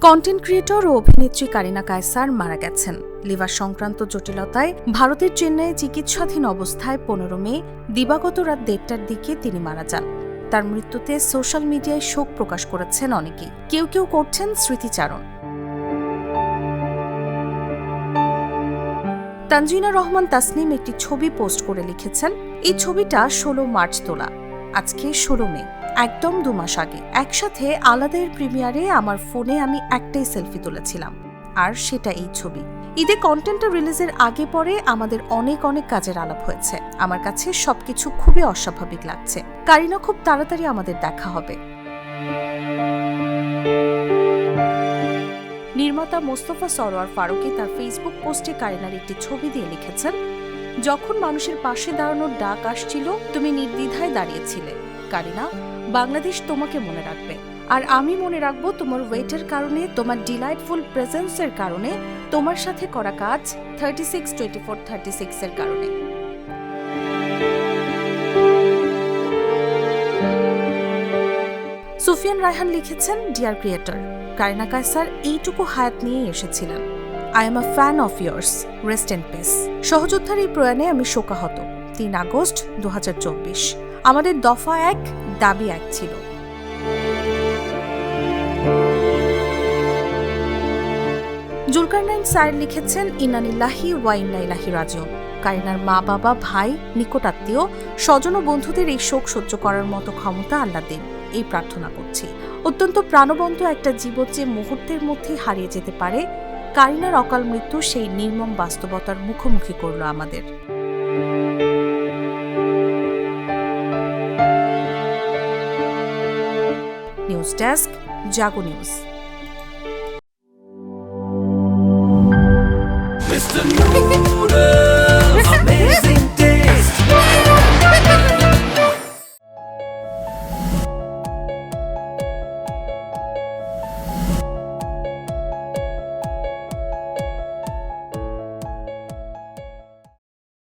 Content creator ও অভিনেত্রী কারিনা কায়সার মারা গেছেন। লিভার সংক্রান্ত জটিলতায় ভারতের চেন্নাইয়ে চিকিৎসাধীন অবস্থায় 15 মে দিবাগত রাত 1:30টার দিকে তিনি মারা যান। তার মৃত্যুতে সোশ্যাল মিডিয়ায় শোক প্রকাশ করেছেন অনেকেই, কেউ কেউ করছেন স্মৃতিচারণ। তানজিনা রহমান তাসনিম একটি ছবি পোস্ট করে লিখেছেন, এই ছবিটা 16 মার্চ তোলা, আজকে 16 মে, একদম 2 মাস আগে। একসাথে আলাদার প্রিমিয়ারে আমার ফোনে আমি একটাই সেলফি তুলেছিলাম, আর সেটা এই ছবি। ঈদে কন্টেন্টটা রিলিজের আগে পরে আমাদের অনেক কাজের আলাপ হয়েছে। আমার কাছে সবকিছু খুবই অস্বাভাবিক লাগছে। কারিনা খুব তাড়াতাড়ি আমাদের দেখা হবে। নির্মাতা মোস্তফা সরোয়ার ফারুকী তার ফেসবুক পোস্টে কারিনার একটি ছবি দিয়ে লিখেছেন, যখন মানুষের পাশে দাঁড়ানোর ডাক আসছিল তুমি নির্দ্বিধায় দাঁড়িয়েছিলে। কারিনা, বাংলাদেশ তোমাকে মনে রাখবে, আর আমি মনে রাখবো তোমার ওয়েটের কারণে, তোমার ডিলাইটফুল প্রেজেন্সের কারণে, তোমার সাথে করা কাজ 36-24-36 এর কারণে। সুফিয়ান রায়হান লিখেছেন, ডিয়ার ক্রিয়েটর, কারিনা কায়সার এইটুকু হায়াত নিয়ে এসেছিলেন। I am a fan of yours, rest in peace. সহযোদ্ধার এই প্রয়াণে আমি শোকাহত। 3 আগস্ট 2024। আমাদের দফা 1, দাবি 1 ছিল। জুলকারনাইন সায়ের লিখেছেন, ইন্না লিল্লাহি ওয়া ইন্না ইলাইহি রাজিউন। কারিনার মা বাবা, ভাই, নিকটাত্মীয়, স্বজন ও বন্ধুদের এই শোক সহ্য করার মতো ক্ষমতা আল্লাহ দিন, এই প্রার্থনা করছি। অত্যন্ত প্রাণবন্ত একটা জীবন যে মুহূর্তের মধ্যেই হারিয়ে যেতে পারে, কারিনার অকাল মৃত্যু সেই নির্মম বাস্তবতার মুখোমুখি করল আমাদের। নিউজ ডেস্ক, জাগো নিউজ।